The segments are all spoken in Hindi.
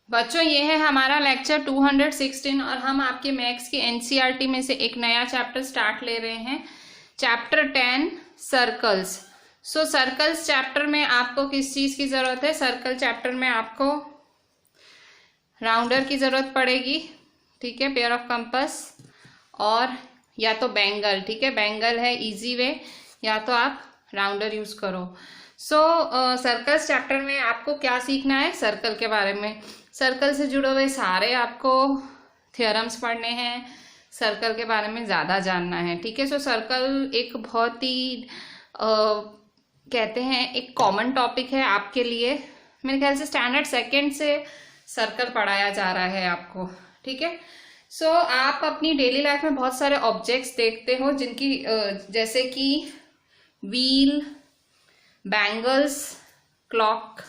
बच्चों ये है हमारा लेक्चर 216 और हम आपके मैथ्स की एनसीईआरटी में से एक नया चैप्टर स्टार्ट ले रहे हैं, चैप्टर 10 सर्कल्स। सो सर्कल्स चैप्टर में आपको किस चीज़ की ज़रूरत है? सर्कल चैप्टर में आपको राउंडर की ज़रूरत पड़ेगी, ठीक है, पेयर ऑफ कंपास और या तो बैंगल, ठीक है, बैंगल है इजी वे, या तो आप राउंडर यूज़ करो। सर्कल्स चैप्टर में आपको क्या सीखना है? सर्कल के बारे में, सर्कल से जुड़े हुए सारे आपको थ्योरम्स पढ़ने हैं, सर्कल के बारे में ज़्यादा जानना है, ठीक है। सर्कल एक बहुत ही कहते हैं एक कॉमन टॉपिक है आपके लिए। मेरे ख्याल से स्टैंडर्ड सेकंड से सर्कल पढ़ाया जा रहा है आपको, ठीक है। आप अपनी डेली लाइफ में बहुत सारे ऑब्जेक्ट्स देखते हो जिनकी जैसे कि व्हील, बैंगल्स, क्लॉक,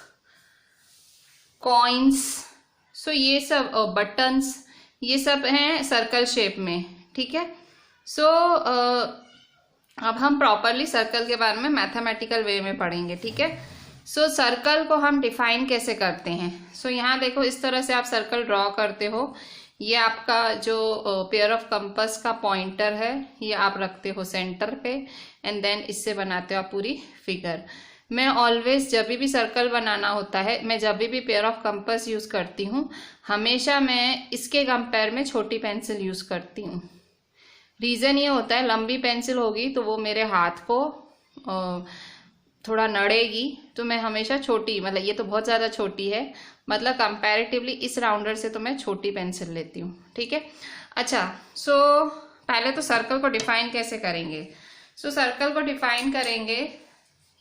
कॉइन्स, ये सब बटन्स, ये सब हैं सर्कल शेप में, ठीक है। अब हम प्रॉपरली सर्कल के बारे में मैथमेटिकल वे में पढ़ेंगे, ठीक है। सर्कल को हम डिफाइन कैसे करते हैं? यहाँ देखो, इस तरह से आप सर्कल ड्रॉ करते हो। ये आपका जो पेयर ऑफ कंपास का पॉइंटर है, ये आप रखते हो सेंटर पे एंड देन इससे बनाते हो आप पूरी फिगर। मैं ऑलवेज जब भी सर्कल बनाना होता है, मैं जब भी पेयर ऑफ कंपास यूज़ करती हूँ, हमेशा मैं इसके कंपेयर में छोटी पेंसिल यूज़ करती हूँ। रीज़न ये होता है, लंबी पेंसिल होगी तो वो मेरे हाथ को थोड़ा नड़ेगी, तो मैं हमेशा छोटी, मतलब ये तो बहुत ज़्यादा छोटी है, मतलब कंपैरेटिवली इस राउंडर से तो मैं छोटी पेंसिल लेती हूँ, ठीक है। अच्छा, पहले तो सर्कल को डिफाइन कैसे करेंगे? सर्कल को डिफाइन करेंगे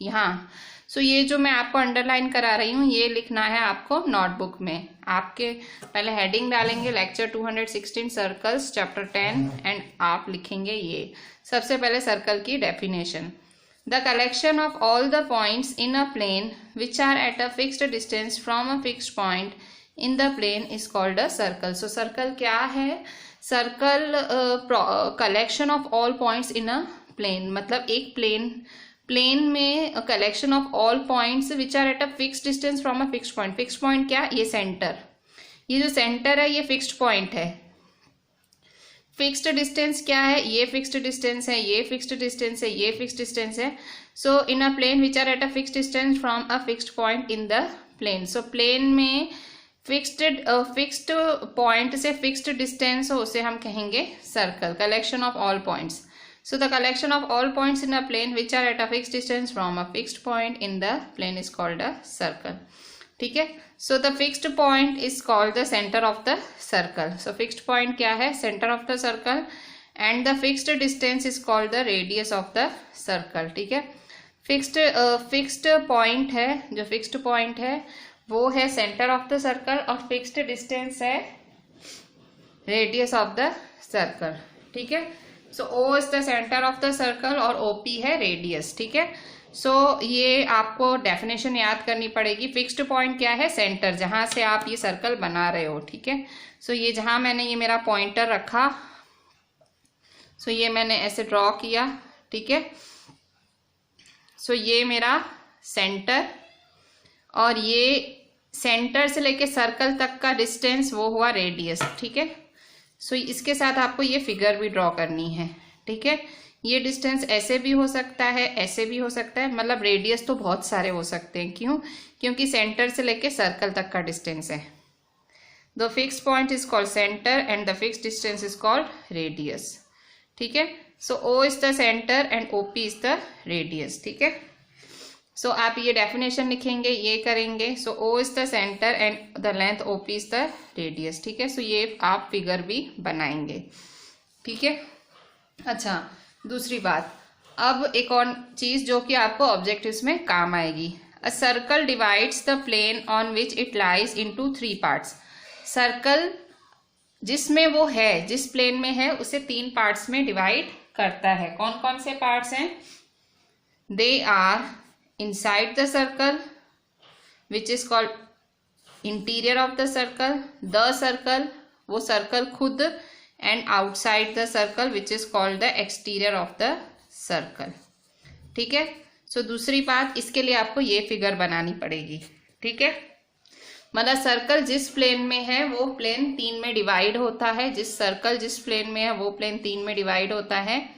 यहाँ। ये जो मैं आपको अंडरलाइन करा रही हूँ, ये लिखना है आपको नोटबुक में। आपके पहले हेडिंग डालेंगे लेक्चर 216 सर्कल्स चैप्टर 10 एंड आप लिखेंगे ये। सबसे पहले सर्कल की definition, the collection of all the points in a plane which are at a fixed distance from a fixed point in the plane is called a circle. Circle क्या है? Circle collection of all points in a plane, मतलब एक प्लेन में collection of all points which are at a fixed distance from a fixed point. Fixed point क्या? ये सेंटर, ये जो सेंटर है ये फिक्स्ड पॉइंट है। फिक्स्ड डिस्टेंस क्या है? ये फिक्स्ड डिस्टेंस है, ये फिक्स्ड डिस्टेंस है, ये फिक्स्ड डिस्टेंस है। In a plane which are at a fixed distance from a fixed point in the plane. Plane में फिक्स्ड पॉइंट से फिक्स्ड डिस्टेंस हो, उसे हम कहेंगे circle. Collection of all points, the collection of all points in a plane which are at a fixed distance from a fixed point in the plane is called a circle, ठीक है। the fixed point is called the center of the circle. fixed point क्या है? center of the circle, and the fixed distance is called the radius of the circle, ठीक है। fixed point है, जो fixed point है वो है center of the circle और fixed distance है radius of the circle, ठीक है। O is the center of the circle और OP है रेडियस, ठीक है। ये आपको डेफिनेशन याद करनी पड़ेगी। फिक्स्ड पॉइंट क्या है? सेंटर, जहां से आप ये सर्कल बना रहे हो, ठीक है। ये जहां मैंने ये मेरा पॉइंटर रखा, ये मैंने ऐसे ड्रॉ किया, ठीक है। ये मेरा सेंटर और ये सेंटर से लेके सर्कल तक का डिस्टेंस वो हुआ रेडियस, ठीक है। इसके साथ आपको ये फिगर भी ड्रॉ करनी है, ठीक है। ये डिस्टेंस ऐसे भी हो सकता है, ऐसे भी हो सकता है, मतलब रेडियस तो बहुत सारे हो सकते हैं। क्यों? क्योंकि सेंटर से लेके सर्कल तक का डिस्टेंस है। The fixed point is called centre and the fixed distance is called radius, ठीक है। O is the centre and OP is the radius, ठीक है। आप ये डेफिनेशन लिखेंगे, ये करेंगे। O is the centre and the length OP is the radius, ठीक है। ये आप फिगर भी बनाएंगे, ठीक है। अच्छा, दूसरी बात, अब एक और चीज जो कि आपको ऑब्जेक्टिव्स में काम आएगी। A circle divides the plane on which it lies into 3 parts. Circle जिसमें वो है, जिस प्लेन में है, उसे 3 पार्ट्स में डिवाइड करता है। कौन कौन से पार्ट्स हैं? They are inside the circle which is called interior of the circle वो circle खुद, and outside the circle which is called the exterior of the circle, ठीक है। दूसरी बात, इसके लिए आपको ये फिगर बनानी पड़ेगी, ठीक है। मतलब सर्कल जिस प्लेन में है वो प्लेन 3 में डिवाइड होता है, जिस प्लेन में है वो प्लेन 3 में डिवाइड होता है,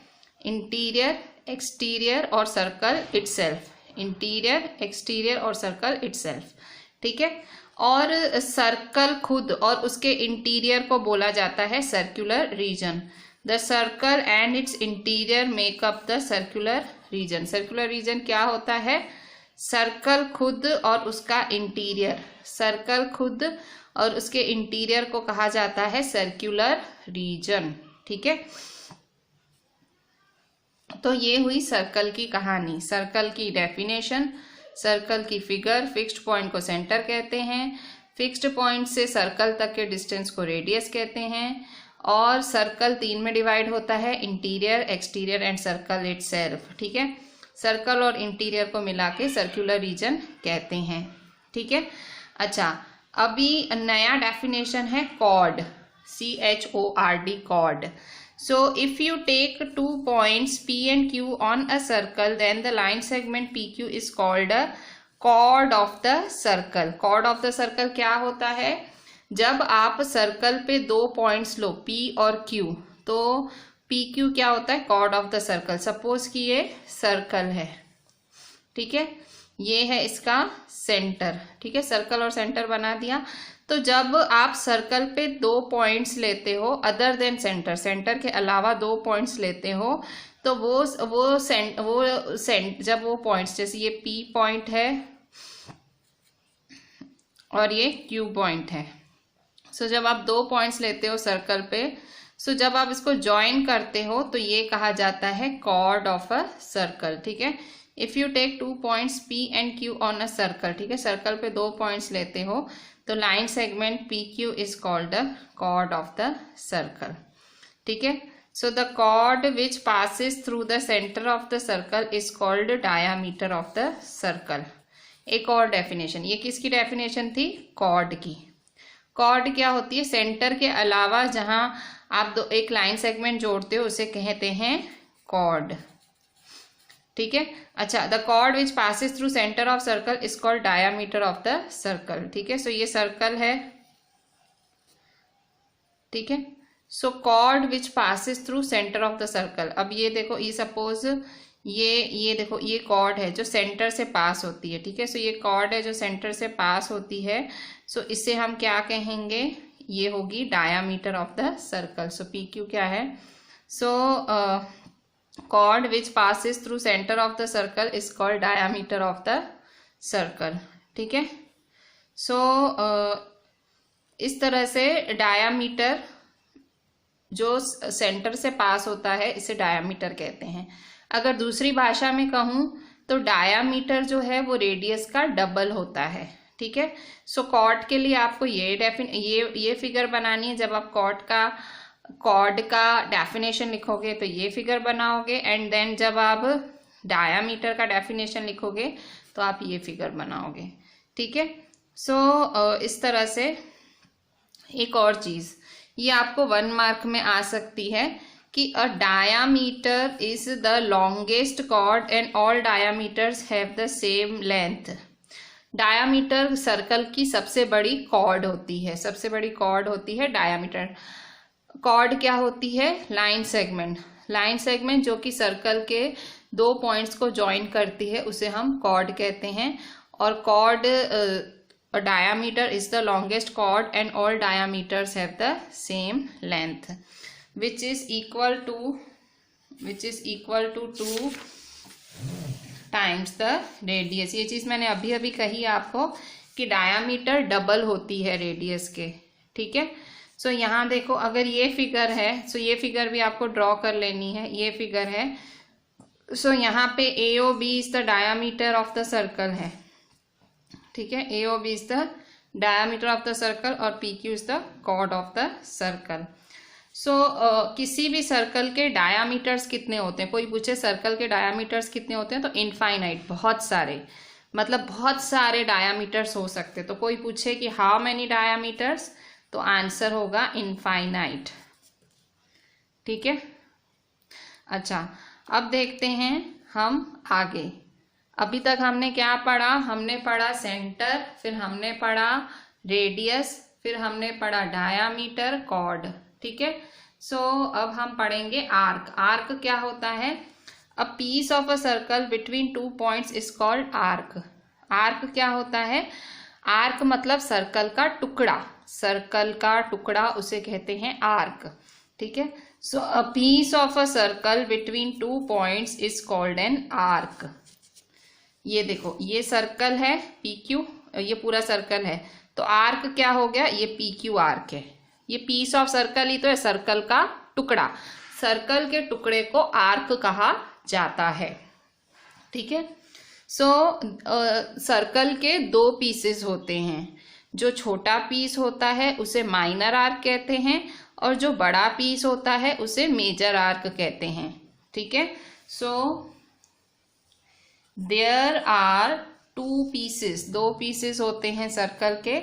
इंटीरियर, एक्सटीरियर और सर्कल इटसेल्फ, इंटीरियर, एक्सटीरियर और सर्कल इटसेल्फ, ठीक है। और सर्कल खुद और उसके इंटीरियर को बोला जाता है circular region. The circle and it's interior make up the circular reason. Circular region क्या होता है? सर्कल खुद और उसका इंटीरियर, सर्कल खुद और उसके इंटीरियर को कहा जाता है सर्कुलर रीजन, ठीक है। तो ये हुई सर्कल की कहानी, सर्कल की डेफिनेशन, सर्कल की फिगर। फिक्स्ड पॉइंट को सेंटर कहते हैं, फिक्स्ड पॉइंट से सर्कल तक के डिस्टेंस को रेडियस कहते हैं, और सर्कल 3 में डिवाइड होता है, interior, exterior and circle itself, ठीक है। सर्कल और इंटीरियर को मिला के सर्कुलर रीजन कहते हैं, ठीक है। अच्छा, अभी नया डेफिनेशन है cord, CHORD, cord. So if you take 2 points P and Q on a circle, then the line segment PQ is called a chord of the circle. Chord of the circle क्या होता है? जब आप सर्कल पे 2 पॉइंट्स लो P और Q, तो PQ क्या होता है? chord of the circle. Suppose कि ये सर्कल है, ठीक है, ये है इसका सेंटर, ठीक है, सर्कल और सेंटर बना दिया। तो जब आप सर्कल पे 2 पॉइंट्स लेते हो अदर देन सेंटर, सेंटर के अलावा 2 पॉइंट्स लेते हो, तो जब वो पॉइंट्स, जैसे ये P पॉइंट है और ये Q पॉइंट है, सो जब आप 2 पॉइंट्स लेते हो सर्कल पे, सो जब आप इसको ज्वाइन करते हो तो ये कहा जाता है कॉर्ड ऑफ अ सर्कल, ठीक है। If you take 2 points P and Q on a circle, ठीक है, सर्कल पे 2 पॉइंट्स लेते हो, तो line segment PQ is called the chord of the circle, ठीक है। So the chord which passes through the centre of the circle is called diameter of the circle. एक और डेफिनेशन, ये किसकी डेफिनेशन थी? कॉर्ड की। कॉर्ड क्या होती है? सेंटर के अलावा जहां आप एक लाइन सेगमेंट जोड़ते हो उसे कहते हैं कॉर्ड, ठीक है। अच्छा, the chord which passes through centre of circle is called diameter of the circle, ठीक है। सो ये सर्कल है, ठीक है। So chord which passes through centre of the circle. अब ये देखो, ये सपोज ये देखो, ये कॉर्ड है जो सेंटर से पास होती है, ठीक है। सो ये कॉर्ड है जो सेंटर से पास होती है, सो इसे हम क्या कहेंगे? ये होगी diameter of the circle. So PQ क्या है? सो chord which passes through center of the circle is called diameter of the circle, ठीक है। सो इस तरह से डायामीटर जो सेंटर से पास होता है इसे डायामीटर कहते हैं। अगर दूसरी भाषा में कहूँ तो डायामीटर जो है वो रेडियस का डबल होता है, ठीक है। सो कॉर्ड के लिए आपको ये फिगर बनानी है। जब आप कॉर्ड का डेफिनेशन लिखोगे तो ये फिगर बनाओगे, एंड देन जब आप डायामीटर का डेफिनेशन लिखोगे तो आप ये फिगर बनाओगे, ठीक है। सो इस तरह से एक और चीज, ये आपको 1 मार्क में आ सकती है कि a diameter is the longest chord and all diameters have the same length. Diameter circle की सबसे बड़ी कॉर्ड होती है, सबसे बड़ी कॉर्ड होती है डायामीटर। कॉर्ड क्या होती है? Line segment. लाइन सेगमेंट जो कि सर्कल के 2 पॉइंट्स को ज्वाइन करती है उसे हम कॉर्ड कहते हैं। और chord diameter is the longest chord and all diameters have the same length which is equal to 2 times the radius. ये चीज मैंने अभी अभी कही आपको कि डायामीटर डबल होती है रेडियस के, ठीक है। सो यहाँ देखो, अगर ये फिगर है, सो ये फिगर भी आपको ड्रॉ कर लेनी है। ये फिगर है, सो यहाँ पे AOB is the diameter of the circle है, ठीक है। AOB is the diameter of the circle और PQ is the chord of the circle. So किसी भी सर्कल के डायामीटर्स कितने होते हैं? कोई पूछे सर्कल के डायामीटर्स कितने होते हैं, तो इनफाइनाइट, बहुत सारे, मतलब बहुत सारे डायामीटर्स हो सकते। तो कोई पूछे कि हाउ मैनी डायामीटर्स, तो आंसर होगा इनफाइनाइट, ठीक है। अच्छा, अब देखते हैं हम आगे। अभी तक हमने क्या पढ़ा? हमने पढ़ा सेंटर, फिर हमने पढ़ा रेडियस, फिर हमने पढ़ा डायामीटर, कॉर्ड, ठीक है। सो अब हम पढ़ेंगे आर्क। आर्क क्या होता है? A piece of a circle between two points is called arc. Arc क्या होता है? आर्क मतलब सर्कल का टुकड़ा, सर्कल का टुकड़ा उसे कहते हैं आर्क, ठीक है। So a piece of a circle between two points is called an arc. ये देखो, ये सर्कल है पी क्यू, ये पूरा सर्कल है, तो आर्क क्या हो गया? ये पी क्यू आर्क है। ये पीस ऑफ सर्कल ही तो है, सर्कल का टुकड़ा। सर्कल के टुकड़े को आर्क कहा जाता है, ठीक है। सो सर्कल के दो पीसेस होते हैं। जो छोटा पीस होता है उसे माइनर आर्क कहते हैं, और जो बड़ा पीस होता है उसे मेजर आर्क कहते हैं, ठीक है। So there are two pieces, दो पीसेस होते हैं सर्कल के,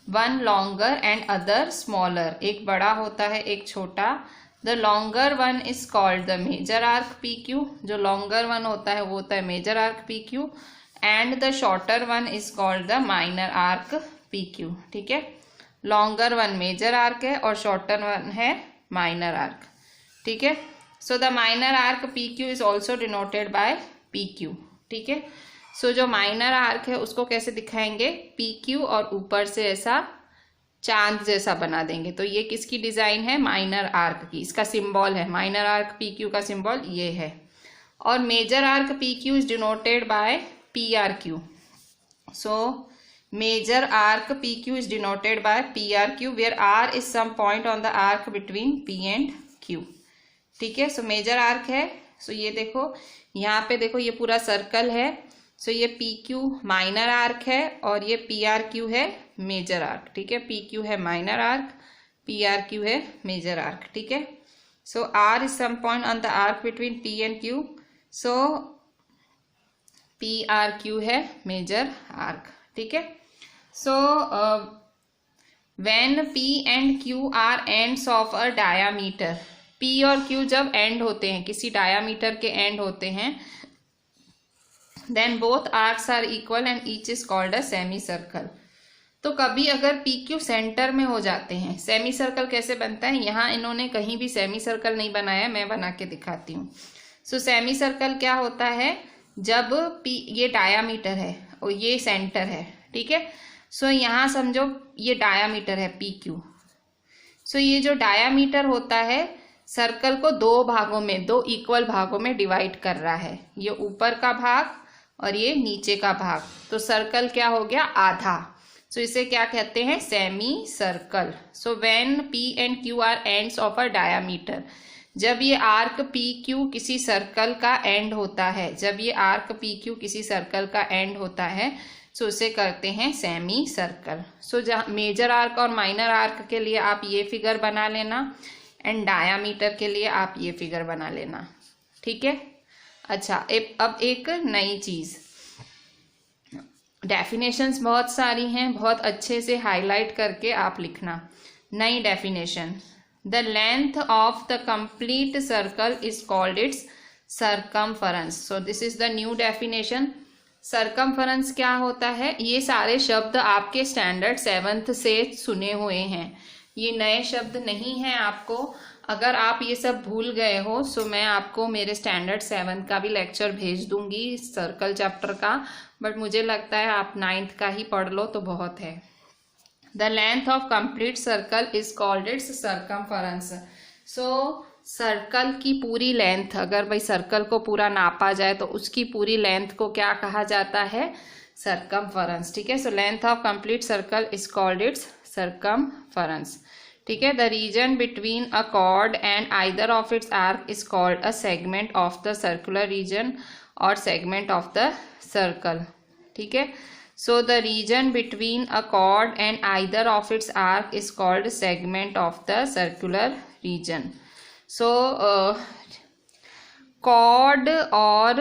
one longer and other smaller. एक बड़ा होता है, एक छोटा। The longer one is called the major arc P Q, जो लॉन्गर वन होता है वो होता है major arc P Q, and the shorter one is called the minor arc P Q, ठीक है। लॉन्गर वन मेजर आर्क है और शॉर्टर वन है माइनर आर्क, ठीक है। So the minor arc P Q is also denoted by P Q, ठीक है। सो जो माइनर आर्क है उसको कैसे दिखाएंगे? पी क्यू और ऊपर से ऐसा चांद जैसा बना देंगे। तो ये किसकी डिजाइन है? माइनर आर्क की। इसका सिंबल है, माइनर आर्क पी क्यू का सिंबल ये है। और major arc P Q is denoted by P R Q. So major arc P Q is denoted by P R Q, where R is some point on the arc between P and Q, ठीक है। सो मेजर आर्क है, सो ये देखो यहाँ पे देखो, ये पूरा सर्कल है। सो ये पी क्यू माइनर आर्क है और ये पी आर क्यू है मेजर आर्क, ठीक है। पी क्यू है minor arc, P R Q है मेजर आर्क, ठीक है। So R is some point on the arc between P and Q, so P R Q है मेजर आर्क, ठीक है। So when P and Q are ends of a diameter, P और क्यू जब एंड होते हैं, किसी डायामीटर के एंड होते हैं, then both arcs are equal and each is called a semi circle. तो कभी अगर पी क्यू सेंटर में हो जाते हैं, सेमी सर्कल कैसे बनता है? यहाँ इन्होंने कहीं भी सेमी सर्कल नहीं बनाया, मैं बना के दिखाती हूँ। सो सेमी सर्कल क्या होता है? जब पी, ये डायामीटर है और ये सेंटर है, ठीक है। सो यहाँ समझो ये डायामीटर है पी क्यू। सो ये जो डायामीटर होता है सर्कल को दो भागों में, दो इक्वल भागों में डिवाइड कर रहा है। ये ऊपर का भाग और ये नीचे का भाग, तो सर्कल क्या हो गया? आधा। सो इसे क्या कहते हैं? Semi circle. So when P and Q are ends of a diameter, जब ये आर्क पी क्यू किसी सर्कल का एंड होता है, जब ये आर्क पी क्यू किसी सर्कल का एंड होता है, सो उसे करते हैं सेमी सर्कल। सो जहाँ मेजर आर्क और माइनर आर्क के लिए आप ये फिगर बना लेना, एंड डायामीटर के लिए आप ये फिगर बना लेना, ठीक है। अच्छा, अब एक नई चीज, डेफिनेशंस बहुत सारी हैं, बहुत अच्छे से हाईलाइट करके आप लिखना। नई definition, the length of the complete circle is called its circumference. So this is the new definition. Circumference क्या होता है? ये सारे शब्द आपके स्टैंडर्ड 7th से सुने हुए हैं, ये नए शब्द नहीं हैं आपको। अगर आप ये सब भूल गए हो सो मैं आपको मेरे स्टैंडर्ड 7th का भी लेक्चर भेज दूंगी सर्कल चैप्टर का, बट मुझे लगता है आप 9th का ही पढ़ लो तो बहुत है। The length of complete circle is called its circumference. So circle की पूरी लेंथ, अगर भाई सर्कल को पूरा नापा जाए तो उसकी पूरी लेंथ को क्या कहा जाता है? सर्कमफरेंस, ठीक है। So length of complete circle is called its circumference, ठीक है। The region between a chord and either of its arc is called a segment of the circular region और सेगमेंट ऑफ द सर्कल, ठीक है। So the region between a chord and either of its arc is called segment of the circular region. So chord और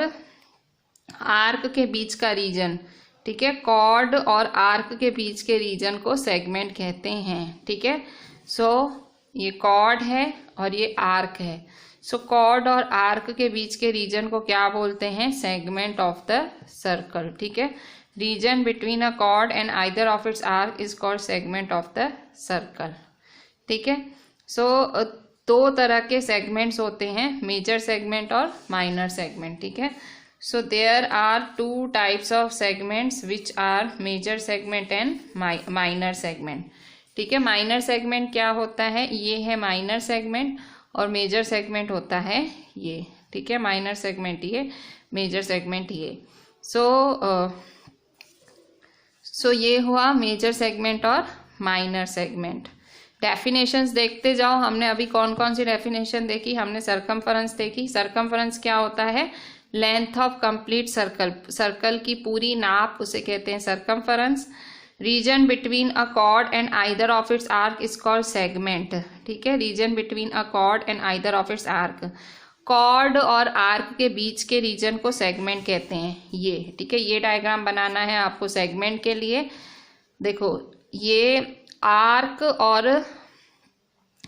आर्क के बीच का रीजन, ठीक है, कॉर्ड और आर्क के बीच के रीजन को सेगमेंट कहते हैं, ठीक है। सो ये कॉर्ड है और ये आर्क है। सो कॉर्ड और आर्क के बीच के रीजन को क्या बोलते हैं? सेगमेंट ऑफ द सर्कल, ठीक है। Region between a chord and either of its arc is called segment of the circle, ठीक है। सो दो तरह के सेगमेंट्स होते हैं, मेजर सेगमेंट और माइनर सेगमेंट, ठीक है। So there are two types of segments which are major segment and minor segment, ठीक है। माइनर सेगमेंट क्या होता है? ये है माइनर सेगमेंट, और मेजर सेगमेंट होता है ये, ठीक है। माइनर सेगमेंट ये, मेजर सेगमेंट ये। सो ये हुआ मेजर सेगमेंट और माइनर सेगमेंट। डेफिनेशंस देखते जाओ। हमने अभी कौन कौन सी डेफिनेशन देखी? हमने सरकमफरेंस देखी। सरकमफरेंस क्या होता है? Length of complete circle, circle की पूरी नाप, उसे कहते हैं circumference. Region between a chord and either of its arc is called segment, ठीक है। Region between a chord and either of its arc, chord और आर्क के बीच के रीजन को सेगमेंट कहते हैं, ये, ठीक है। ये डायग्राम बनाना है आपको सेगमेंट के लिए। देखो, ये आर्क और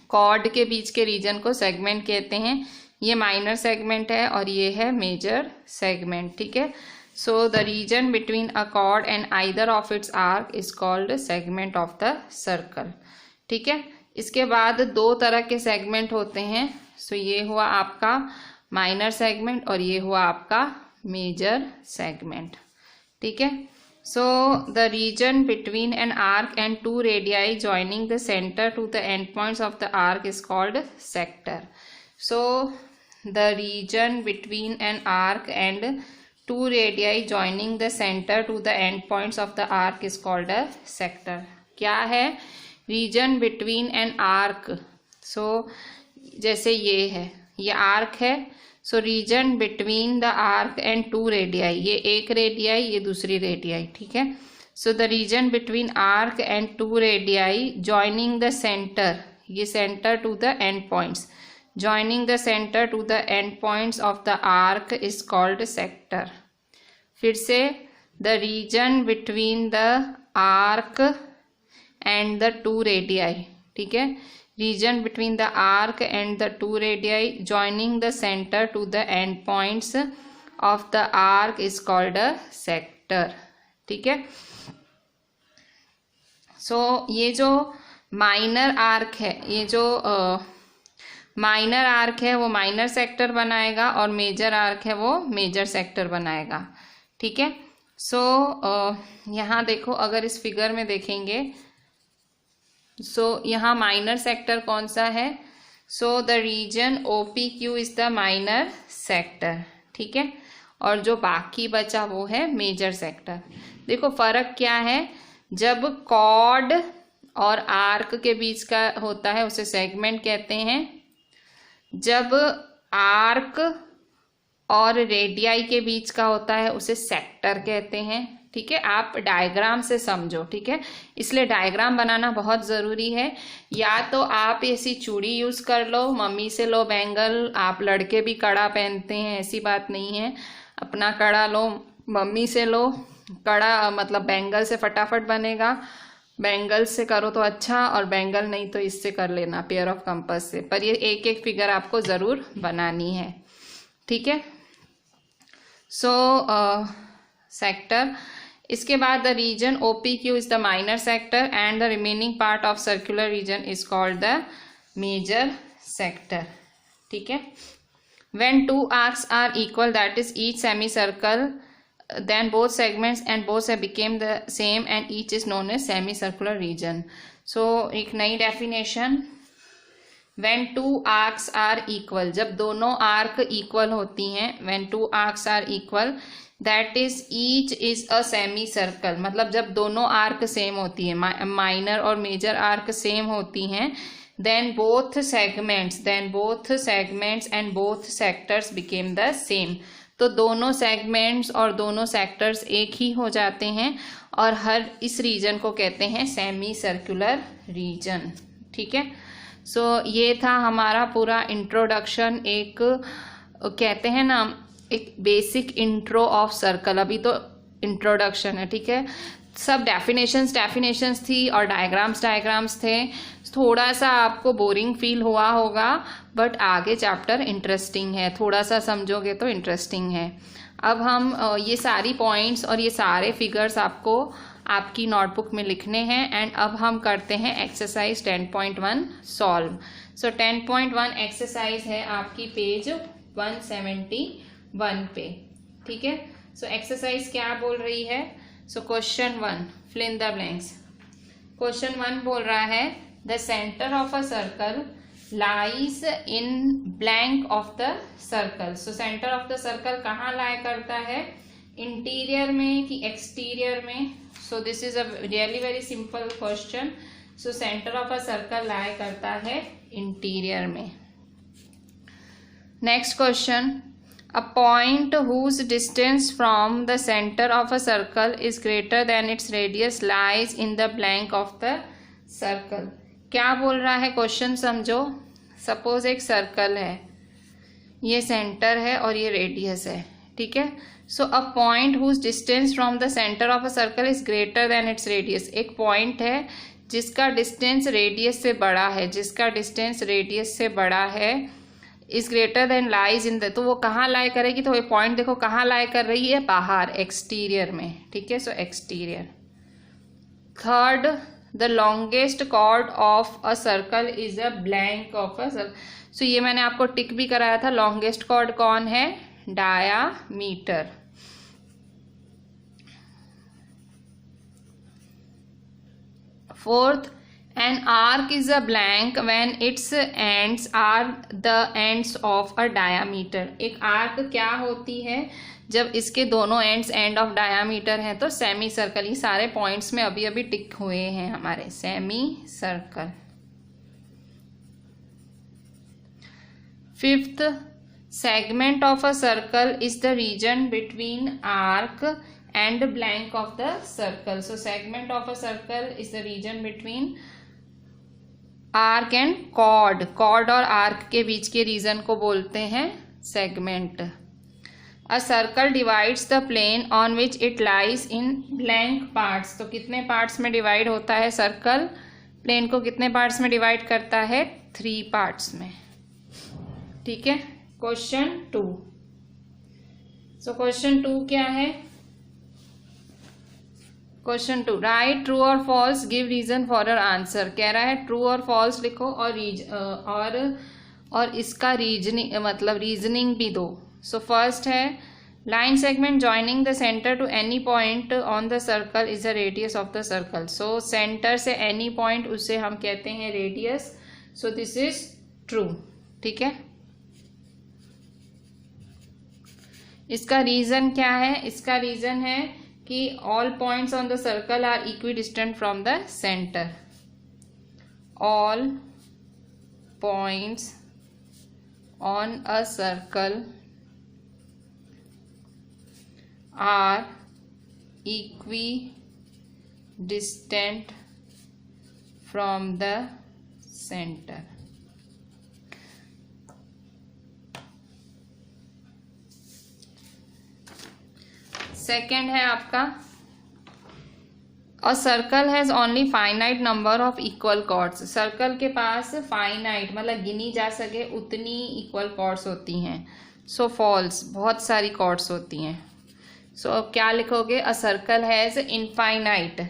कॉर्ड के बीच के रीजन को सेगमेंट कहते हैं। ये माइनर सेगमेंट है और ये है मेजर सेगमेंट, ठीक है। So the region between a chord and either of its arc is called segment of the circle, ठीक है। इसके बाद दो तरह के सेगमेंट होते हैं। सो ये हुआ आपका माइनर सेगमेंट और ये हुआ आपका मेजर सेगमेंट, ठीक है। So the region between an arc and two radii joining the center to the endpoints of the arc is called sector. So the region between an arc and two radii joining the center to the endpoints of the arc is called a sector. क्या है? Region between an arc. So जैसे ये है, ये arc है। So region between the arc and two radii, ये एक रेडियाई, ये दूसरी रेडियाई, ठीक है। So the region between arc and two radii joining the centre, ये centre to the end points, joining the centre to the end points of the arc is called sector. फिर से, the region between the arc and the two radii, ठीक है। Region between the arc and the two radii joining the center to the end points of the arc is called a sector, ठीक है। सो ये जो माइनर आर्क है, ये जो माइनर आर्क है वो माइनर सेक्टर बनाएगा और मेजर आर्क है वो मेजर सेक्टर बनाएगा, ठीक है। सो यहाँ देखो, अगर इस फिगर में देखेंगे, सो यहाँ माइनर सेक्टर कौन सा है? So the region OPQ is the minor sector, ठीक है। और जो बाकी बचा वो है मेजर सेक्टर। देखो फर्क क्या है, जब कॉर्ड और आर्क के बीच का होता है उसे सेगमेंट कहते हैं, जब आर्क और रेडियाई के बीच का होता है उसे सेक्टर कहते हैं, ठीक है। आप डायग्राम से समझो, ठीक है। इसलिए डायग्राम बनाना बहुत ज़रूरी है। या तो आप ऐसी चूड़ी यूज़ कर लो, मम्मी से लो बैंगल, आप लड़के भी कड़ा पहनते हैं, ऐसी बात नहीं है। अपना कड़ा लो, मम्मी से लो कड़ा, मतलब बैंगल से फटाफट बनेगा। बैंगल से करो तो अच्छा, और बैंगल नहीं तो इससे कर लेना, पेयर ऑफ कंपास से। पर ये एक एक फिगर आपको ज़रूर बनानी है, ठीक है। So sector. इसके बाद the region OPQ is the minor sector and the remaining part of circular region is called the major sector, ठीक है। When two arcs are equal, that is each semi circle, then both segments and both became the same and each is known as semi circular region. So एक नई definition, when two arcs are equal, जब दोनों आर्क इक्वल होती हैं, when two arcs are equal, that is each is a semi circle, मतलब जब दोनों आर्क सेम होती है, माइनर और मेजर आर्क सेम होती हैं, then both segments and both sectors became the same. तो दोनों सेगमेंट्स और दोनों सेक्टर्स एक ही हो जाते हैं और हर इस रीजन को कहते हैं सेमी सर्कुलर रीजन, ठीक है। सो ये था हमारा पूरा इंट्रोडक्शन, एक कहते हैं ना एक बेसिक इंट्रो ऑफ सर्कल। अभी तो इंट्रोडक्शन है, ठीक है। सब डेफिनेशंस थी और डायग्राम्स थे। थोड़ा सा आपको बोरिंग फील हुआ होगा, बट आगे चैप्टर इंटरेस्टिंग है, थोड़ा सा समझोगे तो इंटरेस्टिंग है। अब हम ये सारी पॉइंट्स और ये सारे फिगर्स आपको आपकी नोटबुक में लिखने हैं। एंड अब हम करते हैं एक्सरसाइज 10.1 सॉल्व। सो 10.1 एक्सरसाइज है आपकी पेज 171 पे, ठीक है। सो एक्सरसाइज क्या बोल रही है? So question 1, fill in the blanks. Question 1 बोल रहा है the centre of a circle lies in blank of the circle. So centre of the circle कहाँ लाई करता है? इंटीरियर में कि एक्सटीरियर में? So this is a really very simple question. So centre of a circle lie करता है इंटीरियर में। Next question, a point whose distance from the center of a circle is greater than its radius lies in the blank of the circle। क्या बोल रहा है क्वेश्चन समझो। सपोज एक सर्कल है, ये सेंटर है और ये रेडियस है, ठीक है। So a point whose distance from the centre of a circle is greater than its radius. एक पॉइंट है जिसका डिस्टेंस रेडियस से बड़ा है, जिसका डिस्टेंस रेडियस से बड़ा है, is greater then lies in the, तो वो कहाँ लाई करेगी? तो ये पॉइंट देखो कहाँ लाई कर रही है? बाहर, एक्सटीरियर में, ठीक है। So exterior. Third, the longest chord of a circle is a blank of a circle. So ये मैंने आपको टिक भी कराया था। लॉन्गेस्ट कॉर्ड कौन है? Diameter. Fourth, an arc is a blank when its ends are the ends of a diameter। एक आर्क क्या होती है? जब इसके दोनों एंड्स एंड ऑफ डायामीटर हैं तो सेमी सर्कल। ये सारे पॉइंट्स में अभी अभी टिक हुए हैं हमारे, semi circle. Fifth, segment of a circle is the region between arc and blank of the circle। So segment of a circle is the region between arc and chord। chord और arc के बीच के रीजन को बोलते हैं segment। A circle divides the plane on which it lies in blank parts। तो कितने पार्ट्स में डिवाइड होता है सर्कल? प्लेन को कितने पार्ट्स में डिवाइड करता है? 3 पार्ट्स में, ठीक है। क्वेश्चन 2। सो क्वेश्चन 2 क्या है? क्वेश्चन 2, राइट ट्रू और false, give reason for your answer. कह रहा है ट्रू और फॉल्स लिखो और इसका रीजनिंग मतलब रीजनिंग भी दो। सो फर्स्ट है line segment joining the centre to any point on the circle is the radius of the circle. So centre से एनी पॉइंट उसे हम कहते हैं radius. So this is true, ठीक है। इसका रीजन क्या है? इसका रीजन है कि all points on the circle are equidistant from the center। all points on a circle are equidistant from the center। Second है आपका a circle has only finite number of equal chords. Circle के पास फाइनाइट मतलब गिनी जा सके उतनी इक्वल कॉर्ड्स होती हैं। सो फॉल्स, बहुत सारी कॉर्ड्स होती हैं। सो अब क्या लिखोगे? A circle has infinite,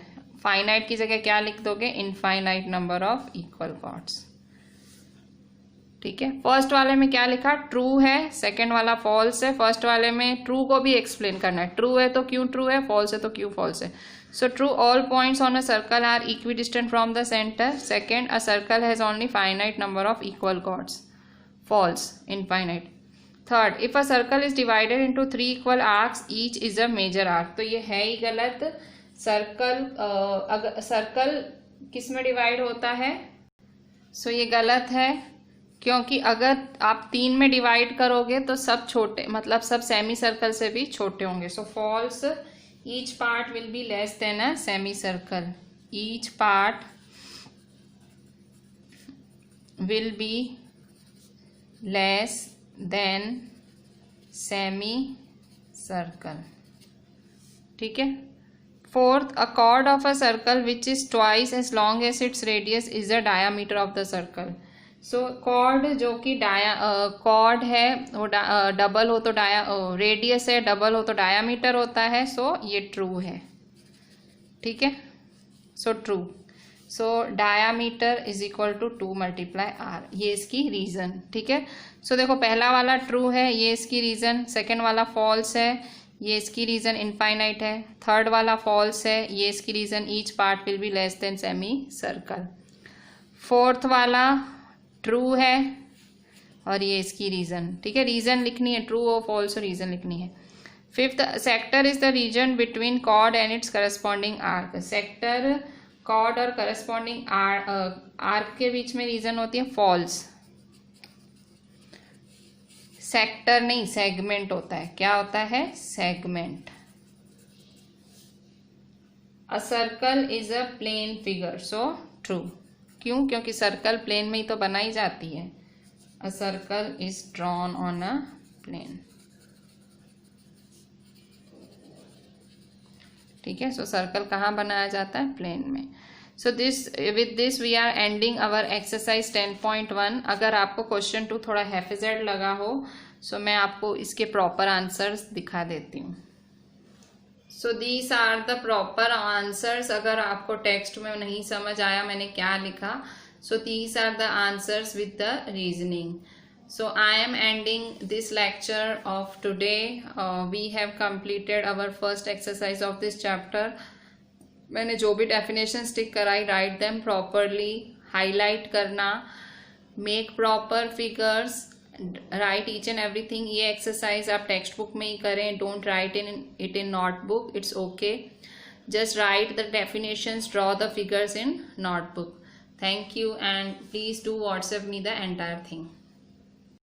finite की जगह क्या लिख दोगे? Infinite number of equal chords, ठीक है। फर्स्ट वाले में क्या लिखा? ट्रू है, सेकंड वाला फॉल्स है। फर्स्ट वाले में ट्रू को भी एक्सप्लेन करना है, ट्रू है तो क्यों ट्रू है, फॉल्स है तो क्यों फॉल्स है। So true, all points on a circle are equidistant from the centre. Second, a circle has only finite number of equal chords, false, infinite. Third, if a circle is divided into 3 equal arcs each is a major arc. तो ये है ही गलत। सर्कल किस में डिवाइड होता है? सो ये गलत है, क्योंकि अगर आप 3 में डिवाइड करोगे तो सब छोटे मतलब सब सेमी सर्कल से भी छोटे होंगे। So false, each part will be less than a semi circle. Each part will be less than semi circle, ठीक है। Fourth, a chord of a circle which is twice as long as its radius is the diameter of the circle. So chord जो कि chord है वो डबल हो तो रेडियस है, डबल हो तो डायामीटर होता है. सो ये ट्रू है. ठीक है. So true. So diameter is equal to 2 multiply R. ये इसकी रीजन. ठीक है. सो देखो पहला वाला ट्रू है, ये इसकी रीजन. सेकेंड वाला फॉल्स है, ये इसकी रीजन इनफाइनाइट है. थर्ड वाला फॉल्स है, ये इसकी reason each part will be less than semi circle. Fourth वाला ट्रू है और ये इसकी रीजन. ठीक है. रीजन लिखनी है, ट्रू और फॉल्स और रीजन लिखनी है. Fifth, sector is the region between chord and its corresponding arc. Sector chord और करस्पॉन्डिंग आर्क के बीच में रीजन होती है फॉल्स. सेक्टर नहीं, सेगमेंट होता है. क्या होता है? Segment. A circle is a plane figure. So true. क्यों? क्योंकि सर्कल प्लेन में ही तो बनाई जाती है. A circle is drawn on a plane. ठीक है. सो सर्कल कहाँ बनाया जाता है? प्लेन में. So with this we are ending our exercise 10.1. अगर आपको क्वेश्चन 2 थोड़ा हैफिजेड लगा हो सो मैं आपको इसके प्रॉपर आंसर्स दिखा देती हूँ. So these are the proper answers. अगर आपको टेक्स्ट में नहीं समझ आया मैंने क्या लिखा, so these are the answers with the reasoning. So I am ending this lecture of today. We have completed our first exercise of this chapter. मैंने जो भी definitions टिक कराई, write them properly, highlight करना, make proper figures, write each and everything. ये exercise आप text book में ही करें. Don't write it in notebook. It's okay. Just write the definitions, draw the figures in notebook. Thank you and please do WhatsApp me the entire thing.